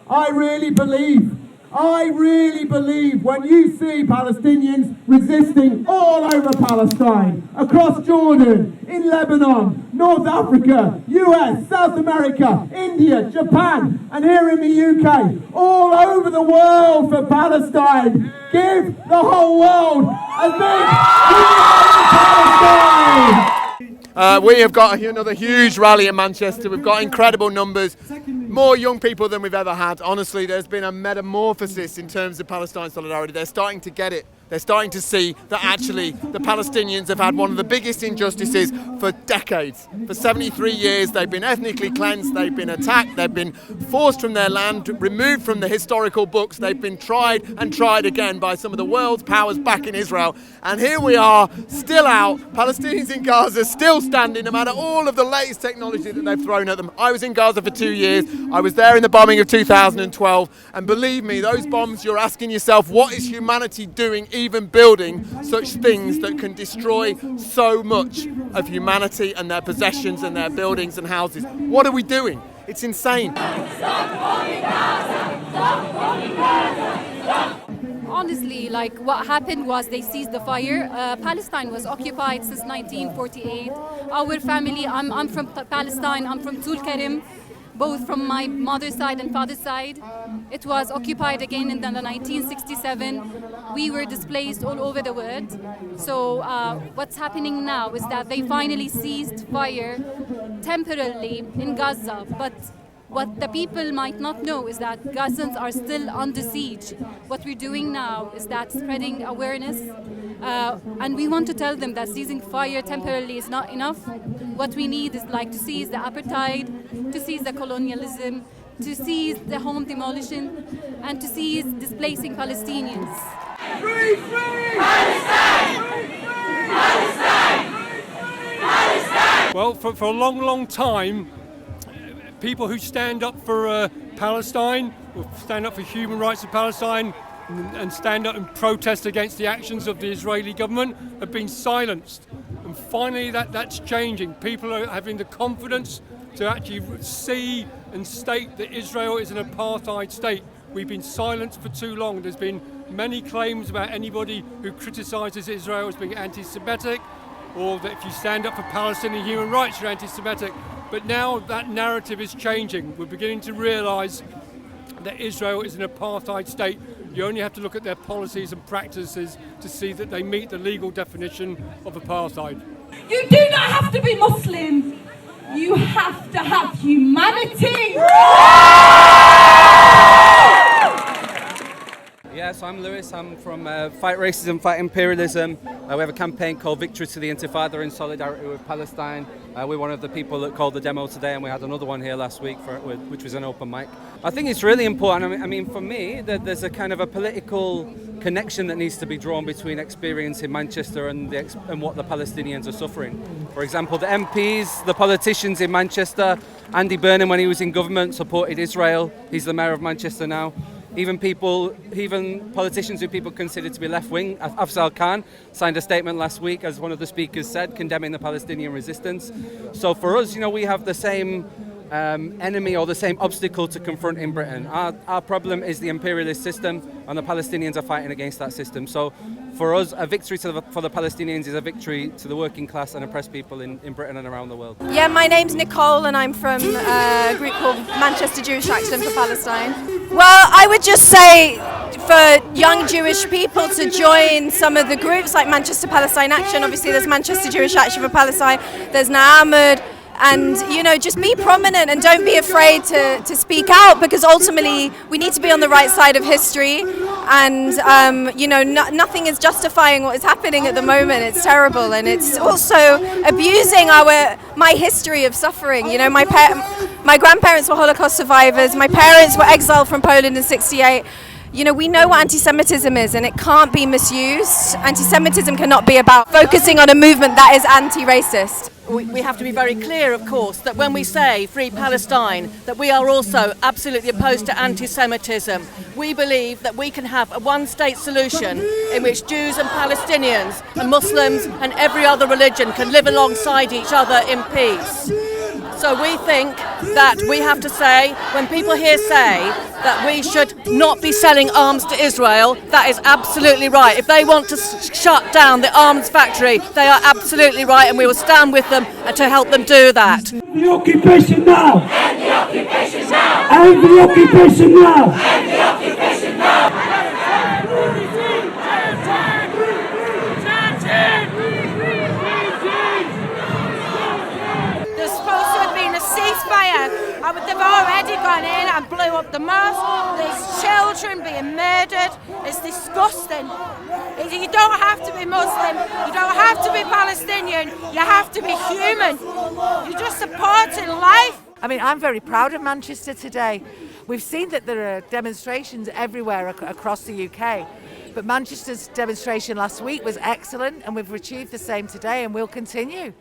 I really believe when you see Palestinians resisting all over Palestine, across Jordan, in Lebanon, North Africa, US, South America, India, Japan, and here in the UK, all over the world for Palestine, give the whole world a big Palestine! We have got another huge rally in Manchester. We've got incredible numbers, more young people than we've ever had. Honestly, there's been a metamorphosis in terms of Palestine solidarity. They're starting to get it. They're starting to see that actually the Palestinians have had one of the biggest injustices for decades. For 73 years, they've been ethnically cleansed, they've been attacked, they've been forced from their land, removed from the historical books, they've been tried and tried again by some of the world's powers back in Israel. And here we are, still out, Palestinians in Gaza still standing no matter all of the latest technology that they've thrown at them. I was in Gaza for 2 years, I was there in the bombing of 2012, and believe me, those bombs, you're asking yourself, what is humanity doing even building such things that can destroy so much of humanity and their possessions and their buildings and houses? What are we doing? It's insane. Honestly, like what happened was they seized the fire. Palestine was occupied since 1948. Our family, I'm from Palestine, I'm from Tulkarem, both from my mother's side and father's side. It was occupied again in the 1967. We were displaced all over the world. So what's happening now is that they finally ceased fire temporarily in Gaza. But what the people might not know is that Gazans are still under siege. What we're doing now is that spreading awareness. And we want to tell them that seizing fire temporarily is not enough. What we need is like to seize the apartheid, to seize the colonialism, to seize the home demolition, and to seize displacing Palestinians. Free, free! Palestine! Free, free! Palestine! Palestine! Well, for a long, long time, people who stand up for Palestine, or stand up for human rights of Palestine, and stand up and protest against the actions of the Israeli government have been silenced. And finally that's changing. People are having the confidence to actually see and state that Israel is an apartheid state. We've been silenced for too long. There's been many claims about anybody who criticises Israel as being anti-Semitic, or that if you stand up for Palestinian human rights, you're anti-Semitic. But now that narrative is changing. We're beginning to realise that Israel is an apartheid state. You only have to look at their policies and practices to see that they meet the legal definition of apartheid. You do not have to be Muslim. You have to have humanity. Yes, I'm Lewis. I'm from Fight Racism, Fight Imperialism. We have a campaign called Victory to the Intifada in solidarity with Palestine. We're one of the people that called the demo today, and we had another one here last week, which was an open mic. I think it's really important. I mean, for me, that there's a kind of a political connection that needs to be drawn between experience in Manchester and what the Palestinians are suffering. For example, the MPs, the politicians in Manchester, Andy Burnham, when he was in government, supported Israel. He's the mayor of Manchester now. Even politicians who people consider to be left-wing, Afzal Khan, signed a statement last week, as one of the speakers said, condemning the Palestinian resistance. So for us, we have the same enemy or the same obstacle to confront in Britain. Our problem is the imperialist system, and the Palestinians are fighting against that system. So for us, a victory for the Palestinians is a victory to the working class and oppressed people in Britain and around the world. Yeah, my name's Nicole, and I'm from a group called Manchester Jewish Action for Palestine. Well, I would just say for young Jewish people to join some of the groups like Manchester Palestine Action. Obviously there's Manchester Jewish Action for Palestine, there's Na'amud, and just be prominent and don't be afraid to speak out, because ultimately we need to be on the right side of history, and nothing is justifying what is happening at the moment. It's terrible, and it's also abusing my history of suffering. My grandparents were Holocaust survivors, my parents were exiled from Poland in '68. We know what anti-Semitism is, and it can't be misused. Anti-Semitism cannot be about focusing on a movement that is anti-racist. We have to be very clear, of course, that when we say Free Palestine, that we are also absolutely opposed to anti-Semitism. We believe that we can have a one-state solution in which Jews and Palestinians and Muslims and every other religion can live alongside each other in peace. So we think that we have to say, when people here say that we should not be selling arms to Israel, that is absolutely right. If they want to shut down the arms factory, they are absolutely right, and we will stand with them to help them do that. The occupation now! End the occupation now! End the occupation now! End the occupation now! There's supposed to have been a ceasefire. They've already gone in and blew up the mosque. There's children being murdered. It's disgusting. You don't have to be Muslim. You don't have to be Palestinian. You have to be human. You're just supporting life. I mean, I'm very proud of Manchester today. We've seen that there are demonstrations everywhere across the UK. But Manchester's demonstration last week was excellent, and we've achieved the same today, and we'll continue.